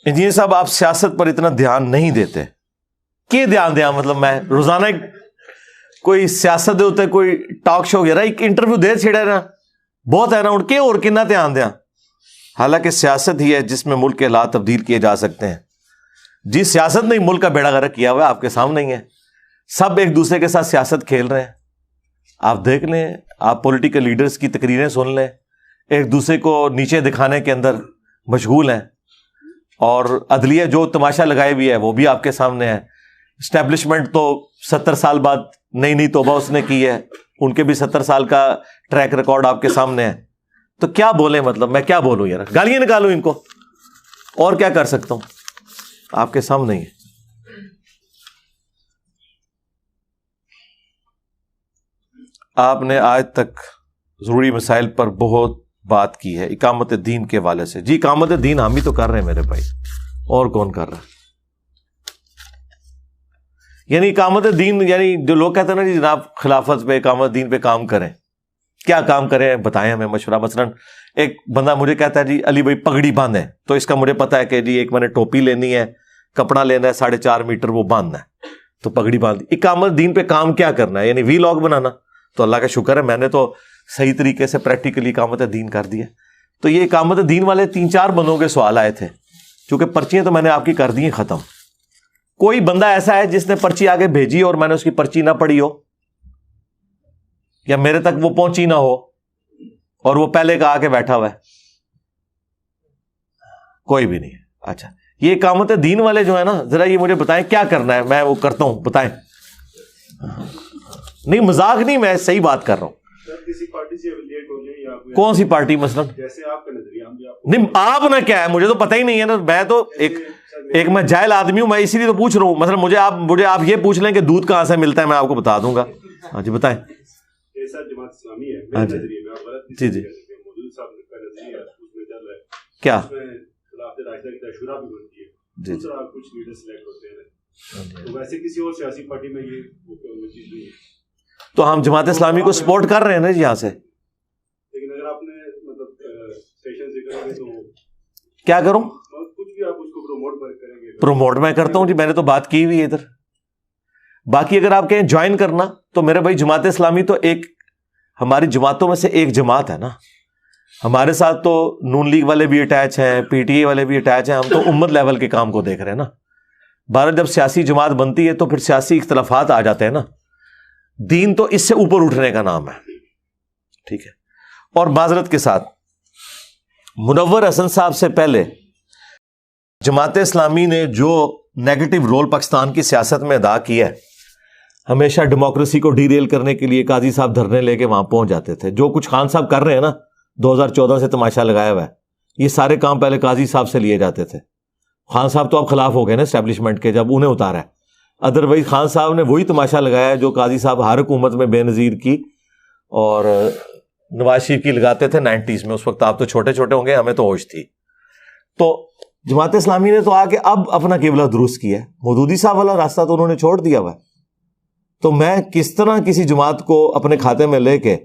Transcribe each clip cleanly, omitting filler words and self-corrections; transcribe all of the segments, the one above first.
Engineer صاحب آپ سیاست پر اتنا دھیان نہیں دیتے, کی دھیان دیا؟ مطلب میں روزانہ کوئی سیاست دے ہوتے کوئی ٹاک شو وغیرہ ایک انٹرویو دے چھڑے نا, بہت ہے نا اٹھ کے, اور کتنا دھیان دیا؟ حالانکہ سیاست ہی ہے جس میں ملک کے حالات تبدیل کیے جا سکتے ہیں. جی سیاست نے ملک کا بیڑا غرق کیا ہوا ہے, آپ کے سامنے ہی ہے. سب ایک دوسرے کے ساتھ سیاست کھیل رہے ہیں. آپ دیکھ لیں, آپ پولیٹیکل لیڈرز کی تقریریں سن لیں, ایک دوسرے کو نیچے دکھانے کے اندر مشغول ہیں. اور عدلیہ جو تماشا لگائے ہوئی ہے وہ بھی آپ کے سامنے ہے. اسٹیبلشمنٹ تو 70 سال بعد نئی نئی توبہ اس نے کی ہے, ان کے بھی 70 سال کا ٹریک ریکارڈ آپ کے سامنے ہے. تو کیا بولیں, مطلب میں کیا بولوں یار, گالیاں نکالوں ان کو, اور کیا کر سکتا ہوں؟ آپ کے سامنے ہی ہے. آپ نے آج تک ضروری مسائل پر بہت بات کی ہے اقامت دین کے حوالے سے. جی اقامت دین ہم ہی تو کر رہے ہیں میرے بھائی, اور کون کر رہا ہے؟ یعنی اقامت دین, یعنی جو لوگ کہتے ہیں نا جی جناب خلافت پہ اقامت دین پہ کام کریں, کیا کام کریں بتائیں ہمیں مشورہ. مثلا ایک بندہ مجھے کہتا ہے جی علی بھائی پگڑی باندھیں, تو اس کا مجھے پتا ہے کہ جی ایک میں نے ٹوپی لینی ہے, کپڑا لینا ہے 4.5 میٹر, وہ باندھنا ہے, تو پگڑی باندھ. اقامت دین پہ کام کیا کرنا ہے, یعنی وی لاگ بنانا. تو اللہ کا شکر ہے میں نے تو صحیح طریقے سے پریکٹیکلی اقامت دین کر دیا. تو یہ اقامت دین والے 3-4 بندوں کے سوال آئے تھے, چونکہ پرچیاں تو میں نے آپ کی کر دی ہیں ختم. کوئی بندہ ایسا ہے جس نے پرچی آگے بھیجی اور میں نے اس کی پرچی نہ پڑھی ہو, یا میرے تک وہ پہنچی نہ ہو, اور وہ پہلے کا آ کے بیٹھا ہوا ہے؟ کوئی بھی نہیں ہے. اچھا یہ اقامت دین والے جو ہے نا, ذرا یہ مجھے بتائیں کیا کرنا ہے, میں وہ کرتا ہوں, بتائیں. نہیں مذاق نہیں, میں صحیح بات کر رہا ہوں. کسی پارٹی سے ریلیٹ ہونے یا کون سی پارٹی مثلا؟ جیسے آپ کا نظریہ, نہیں آپ نہ کیا ہے, مجھے تو پتہ ہی نہیں ہے نا. میں تو ایک میں جاہل آدمی ہوں, میں اسی لیے تو پوچھ رہا ہوں. مثلا مجھے آپ یہ پوچھ لیں کہ دودھ کہاں سے ملتا ہے, میں آپ کو بتا دوں گا. ہاں جی بتائیں. جیسا جماعت اسلامی ہے میرے نظریے میں, آپ غلط جی جی مودودی صاحب کا نظریہ اس میں چل رہا ہے, کیا اس میں خلافت راشدہ کی شورا بھی بنتی ہے, دوسرا کچھ لیڈر سلیکٹ ہوتے ہیں, تو ویسے کسی اور سیاسی پارٹی میں یہ چیز نہیں ہے. تو ہم جماعت اسلامی کو سپورٹ کر رہے ہیں نا جی یہاں سے. لیکن اگر آپ نے مطلب سیشن سے کریں گے تو کیا کروں, کچھ بھی آپ اس کو پروموٹ کریں گے. پروموٹ میں کرتا ہوں جی, میں نے تو بات کی ہوئی ہے ادھر. باقی اگر آپ کہیں جوائن کرنا تو میرے بھائی جماعت اسلامی تو ایک ہماری جماعتوں میں سے ایک جماعت ہے نا. ہمارے ساتھ تو نون لیگ والے بھی اٹیچ ہیں, پی ٹی اے والے بھی اٹیچ ہیں. ہم تو امت لیول کے کام کو دیکھ رہے ہیں نا. بہرحال جب سیاسی جماعت بنتی ہے تو پھر سیاسی اختلافات آ جاتے ہیں نا. دین تو اس سے اوپر اٹھنے کا نام ہے, ٹھیک ہے. اور معذرت کے ساتھ منور حسن صاحب سے پہلے جماعت اسلامی نے جو نیگیٹو رول پاکستان کی سیاست میں ادا کیا ہے, ہمیشہ ڈیموکریسی کو ڈی ریل کرنے کے لیے قاضی صاحب دھرنے لے کے وہاں پہنچ جاتے تھے. جو کچھ خان صاحب کر رہے ہیں نا 2014 سے تماشا لگایا ہوا ہے, یہ سارے کام پہلے قاضی صاحب سے لیے جاتے تھے. خان صاحب تو اب خلاف ہو گئے نا اسٹیبلشمنٹ کے, جب انہیں اتارا ہے. ادروائز خان صاحب نے وہی تماشا لگایا جو قاضی صاحب ہر حکومت میں بے نظیر کی اور نواز شریف کی لگاتے تھے 90s میں. اس وقت آپ تو چھوٹے چھوٹے ہوں گے, ہمیں تو ہوش تھی. تو جماعت اسلامی نے تو آ کے اب اپنا قبلہ درست کیا ہے. مودودی صاحب والا راستہ تو انہوں نے چھوڑ دیا ہوا ہے. تو میں کس طرح کسی جماعت کو اپنے کھاتے میں لے کے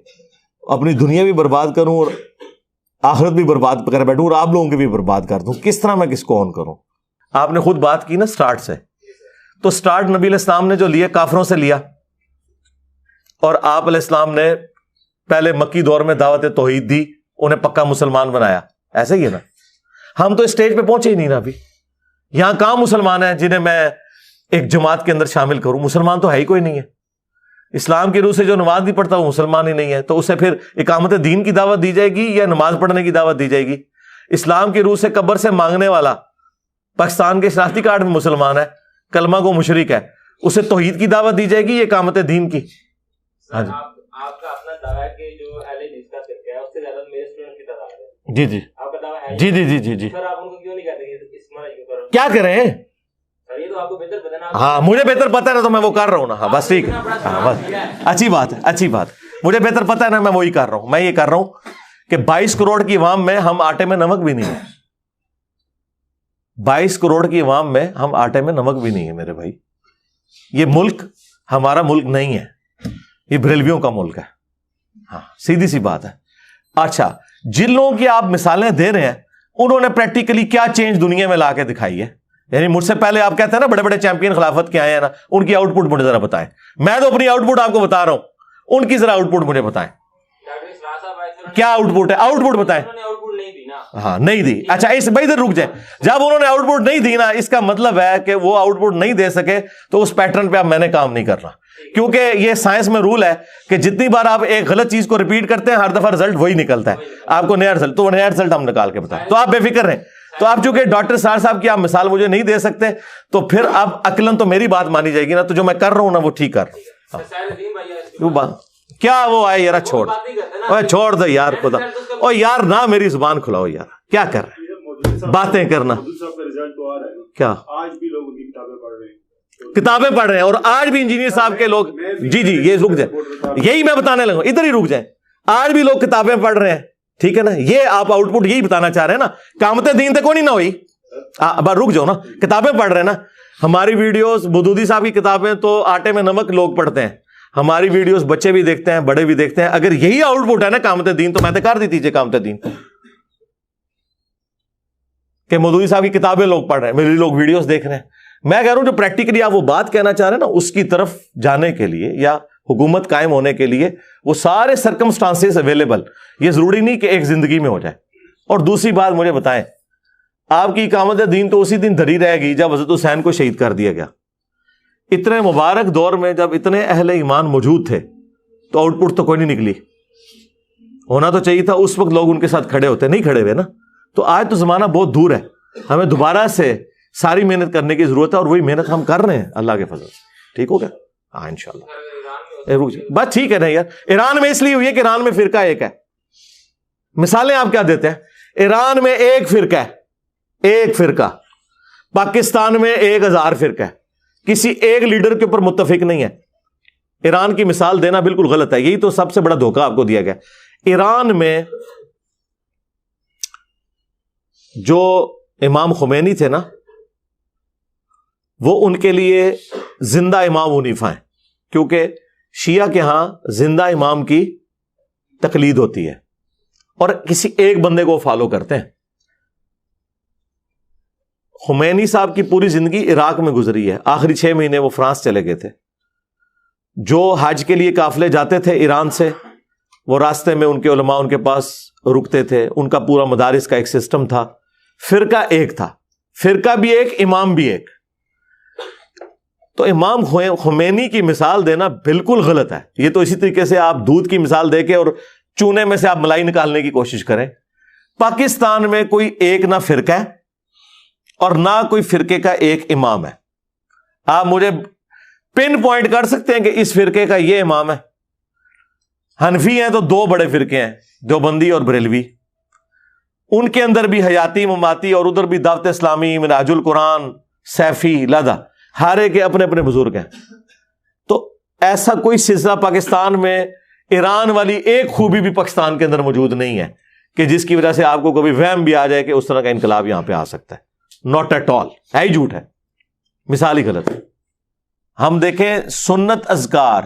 اپنی دنیا بھی برباد کروں اور آخرت بھی برباد کر بیٹھوں اور آپ لوگوں کی بھی برباد کر دوں؟ کس طرح میں کس کو آن کروں؟ آپ نے خود بات کی نا سٹارٹ سے, تو سٹارٹ نبی علیہ السلام نے جو لیا کافروں سے لیا, اور آپ علیہ السلام نے پہلے مکی دور میں دعوت توحید دی, انہیں پکا مسلمان بنایا. ایسا ہی ہے نا. ہم تو اسٹیج پہ پہنچے ہی نہیں نا ابھی. یہاں کہاں مسلمان ہیں جنہیں میں ایک جماعت کے اندر شامل کروں؟ مسلمان تو ہے ہی کوئی نہیں ہے. اسلام کی روح سے جو نماز نہیں پڑھتا وہ مسلمان ہی نہیں ہے. تو اسے پھر اقامت دین کی دعوت دی جائے گی یا نماز پڑھنے کی دعوت دی جائے گی؟ اسلام کی روح سے قبر سے مانگنے والا پاکستان کے شناختی کارڈ میں مسلمان ہے, کلمہ کو مشرک ہے, اسے توحید کی دعوت دی جائے گی یا اقامت دین کی؟ ہاں جی آپ کا اپنا دعویٰ ہے کہ جو اہل حدیث کا فرقہ ہے اس سے زیادہ میرے اسٹوڈنٹ کی تعداد ہے. جی جی آپ کا دعویٰ ہے. جی جی جی جی جی سر آپ ان کو کیوں نہیں کہتے کہ اس میں کیوں کرو؟ کیا کریں؟ سر یہ تو آپ کو بہتر پتہ نا. ہاں مجھے بہتر پتہ ہے نا, تو میں وہ کر رہا ہوں نا. ہاں بس ٹھیک ہے, ہاں بس اچھی بات ہے, اچھی بات. مجھے بہتر پتہ ہے نا, میں وہی کر رہا ہوں. میں یہ کر رہا ہوں کہ 22 کروڑ کی عوام میں ہم آٹے میں نمک بھی نہیں ہے. 22 کروڑ کی عوام میں ہم آٹے میں نمک بھی نہیں ہے میرے بھائی. یہ ملک ہمارا ملک نہیں ہے, یہ بریلویوں کا ملک ہے. ہاں سیدھی سی بات ہے. اچھا جن لوگوں کی آپ مثالیں دے رہے ہیں, انہوں نے پریکٹیکلی کیا چینج دنیا میں لا کے دکھائی ہے. یعنی مجھ سے پہلے آپ کہتے ہیں نا بڑے بڑے چیمپئن خلافت کے آئے ہیں نا, ان کی آؤٹ پٹ مجھے ذرا بتائیں. میں تو اپنی آؤٹ پٹ آپ کو بتا رہا ہوں, ان کی ذرا آؤٹ پٹ مجھے بتائیں. کیا آؤٹ پٹ ہے؟ آؤٹ پٹ بتائیں. ہاں نہیں دی. اچھا اس بھائی ادھر رک جائیں. جب انہوں نے آؤٹ پٹ نہیں دی نا, اس کا مطلب ہے کہ وہ آؤٹ پٹ نہیں دے سکے, تو اس پیٹرن پہ اب میں نے کام نہیں کرنا. کیونکہ یہ سائنس میں رول ہے کہ جتنی بار آپ ایک غلط چیز کو ریپیٹ کرتے ہیں ہر دفعہ رزلٹ وہی نکلتا ہے. آپ کو نیا رزلٹ, تو نیا رزلٹ ہم نکال کے بتائیں. تو آپ بے فکر رہیں. تو آپ چونکہ ڈاکٹر سار صاحب کی آپ مثال مجھے نہیں دے سکتے, تو پھر اب عقلن تو میری بات مانی جائے گی نا, تو جو میں کر رہا ہوں نا وہ ٹھیک کر رہا ہوں. کیا وہ آئے یار, چھوڑ دو یار خدا, اور یار نہ میری زبان کھلاؤ یار, کیا کر رہے باتیں کرنا. کیا کتابیں پڑھ رہے ہیں, اور آج بھی انجینئر صاحب کے لوگ, جی یہ رک جائیں, یہی میں بتانے لگا, ادھر ہی رک جائیں. آج بھی لوگ کتابیں پڑھ رہے ہیں, ٹھیک ہے نا, یہ آپ آؤٹ پٹ یہی بتانا چاہ رہے ہیں نا. قامت دین تک کو نہیں نہ ہوئی, رک جاؤ نا, کتابیں پڑھ رہے ہیں نا. ہماری ویڈیوز مودودی صاحب کی کتابیں تو آٹے میں نمک لوگ پڑھتے ہیں, ہماری ویڈیوز بچے بھی دیکھتے ہیں, بڑے بھی دیکھتے ہیں. اگر یہی آؤٹ پٹ ہے نا قامت دین, تو میں تو کر دی تھی قامت دین کہ مودودی صاحب کی کتابیں لوگ پڑھ رہے ہیں, میری لوگ ویڈیوز دیکھ رہے ہیں. میں کہہ رہا ہوں جو پریکٹیکلی آپ وہ بات کہنا چاہ رہے ہیں نا, اس کی طرف جانے کے لیے یا حکومت قائم ہونے کے لیے وہ سارے سرکمسٹانسز اویلیبل. یہ ضروری نہیں کہ ایک زندگی میں ہو جائے. اور دوسری بات مجھے بتائیں, آپ کی اقامت دین تو اسی دن دھری رہے گی جب حضرت حسین کو شہید کر دیا گیا. اتنے مبارک دور میں جب اتنے اہل ایمان موجود تھے, تو آؤٹ پٹ تو کوئی نہیں نکلی. ہونا تو چاہیے تھا, اس وقت لوگ ان کے ساتھ کھڑے ہوتے, نہیں کھڑے ہوئے نا. تو آج تو زمانہ بہت دور ہے, ہمیں دوبارہ سے ساری محنت کرنے کی ضرورت ہے, اور وہی محنت ہم کر رہے ہیں اللہ کے فضل سے. ٹھیک ہو گیا؟ ہاں انشاءاللہ. بس ٹھیک ہے نا یار. ایران میں اس لیے ہوئی ہے کہ ایران میں فرقہ ایک ہے. مثالیں آپ کیا دیتے ہیں؟ ایران میں ایک فرقہ ہے, ایک فرقہ. پاکستان میں 1000 فرقہ ہے, کسی ایک لیڈر کے اوپر متفق نہیں ہے. ایران کی مثال دینا بالکل غلط ہے, یہی تو سب سے بڑا دھوکہ آپ کو دیا گیا. ایران میں جو امام خمینی تھے نا, وہ ان کے لیے زندہ امام حنیفہ ہیں, کیونکہ شیعہ کے ہاں زندہ امام کی تقلید ہوتی ہے, اور کسی ایک بندے کو فالو کرتے ہیں. خمینی صاحب کی پوری زندگی عراق میں گزری ہے, آخری 6 مہینے وہ فرانس چلے گئے تھے. جو حج کے لیے قافلے جاتے تھے ایران سے, وہ راستے میں ان کے علماء ان کے پاس رکتے تھے. ان کا پورا مدارس کا ایک سسٹم تھا. فرقہ ایک تھا, فرقہ بھی ایک, امام بھی ایک. تو امام خمینی کی مثال دینا بالکل غلط ہے. یہ تو اسی طریقے سے آپ دودھ کی مثال دے کے اور چونے میں سے آپ ملائی نکالنے کی کوشش کریں. پاکستان میں کوئی ایک نہ فرقہ ہے اور نہ کوئی فرقے کا ایک امام ہے. آپ مجھے پن پوائنٹ کر سکتے ہیں کہ اس فرقے کا یہ امام ہے؟ حنفی ہیں تو 2 بڑے فرقے ہیں, دیوبندی اور بریلوی. ان کے اندر بھی حیاتی مماتی, اور ادھر بھی دعوت اسلامی, منہاج القرآن, سیفی, لادا, ہر ایک کے اپنے اپنے بزرگ ہیں. تو ایسا کوئی سلسلہ پاکستان میں ایران والی ایک خوبی بھی پاکستان کے اندر موجود نہیں ہے کہ جس کی وجہ سے آپ کو کبھی وہم بھی آ جائے کہ اس طرح کا انقلاب یہاں پہ آ سکتا ہے. Not at all. ہے ہی جھوٹ ہے, مثال ہی غلط ہے. ہم دیکھیں سنت اذکار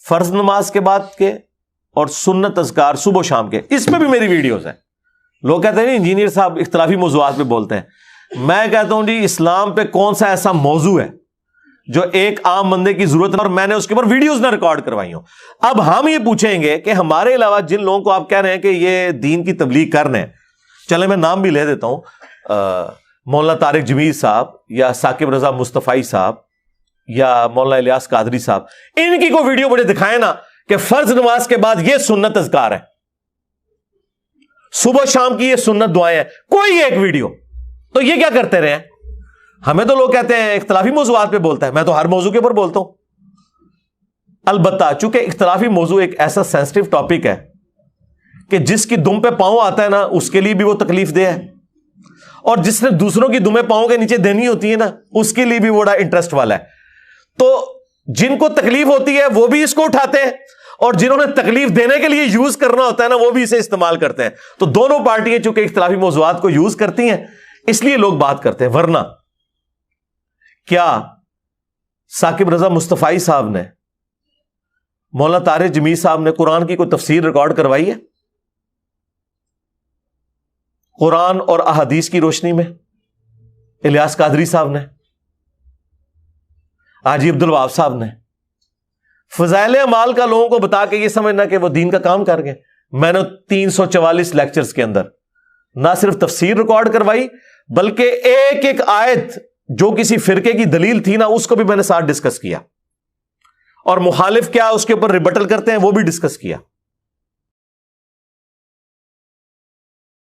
فرض نماز کے بعد کے, اور سنت اذکار صبح و شام کے, اس میں بھی میری ویڈیوز ہیں. لوگ کہتے ہیں انجینئر صاحب اختلافی موضوعات پہ بولتے ہیں. میں کہتا ہوں جی اسلام پہ کون سا ایسا موضوع ہے جو ایک عام بندے کی ضرورت ہے اور میں نے اس کے اوپر ویڈیوز نہ ریکارڈ کروائی ہوں. اب ہم یہ پوچھیں گے کہ ہمارے علاوہ جن لوگوں کو آپ کہہ رہے ہیں کہ یہ دین کی تبلیغ کر رہے ہیں, چلے میں نام بھی لے دیتا ہوں, مولانا طارق جمیل صاحب یا ثاقب رضا مصطفی صاحب یا مولانا الیاس قادری صاحب, ان کی کوئی ویڈیو مجھے دکھائے نا کہ فرض نماز کے بعد یہ سنت اذکار ہے, صبح شام کی یہ سنت دعائیں ہیں, کوئی ایک ویڈیو. تو یہ کیا کرتے رہے ہیں؟ ہمیں تو لوگ کہتے ہیں اختلافی موضوعات پہ بولتا ہے, میں تو ہر موضوع کے اوپر بولتا ہوں. البتہ چونکہ اختلافی موضوع ایک ایسا سینسٹیو ٹاپک ہے کہ جس کی دم پہ پاؤں آتا ہے نا, اس کے لیے بھی وہ تکلیف دہ ہے, اور جس نے دوسروں کی دمیں پاؤں کے نیچے دینی ہوتی ہے نا, اس کے لیے بھی بڑا انٹرسٹ والا ہے. تو جن کو تکلیف ہوتی ہے وہ بھی اس کو اٹھاتے ہیں, اور جنہوں نے تکلیف دینے کے لیے یوز کرنا ہوتا ہے نا, وہ بھی اسے استعمال کرتے ہیں. تو دونوں پارٹیاں چونکہ اختلافی موضوعات کو یوز کرتی ہیں, اس لیے لوگ بات کرتے ہیں. ورنہ کیا ثاقب رضا مصطفی صاحب نے, مولانا طارق جمیل صاحب نے قرآن کی کوئی تفسیر ریکارڈ کروائی ہے؟ قرآن اور احادیث کی روشنی میں الیاس قادری صاحب نے، حاجی عبد الوہاب صاحب نے فضائل اعمال کا لوگوں کو بتا کے یہ سمجھنا کہ وہ دین کا کام کر گئے. میں نے 344 لیکچرز کے اندر نہ صرف تفسیر ریکارڈ کروائی بلکہ ایک ایک آیت جو کسی فرقے کی دلیل تھی نا اس کو بھی میں نے ساتھ ڈسکس کیا، اور مخالف کیا اس کے اوپر ریبٹل کرتے ہیں وہ بھی ڈسکس کیا.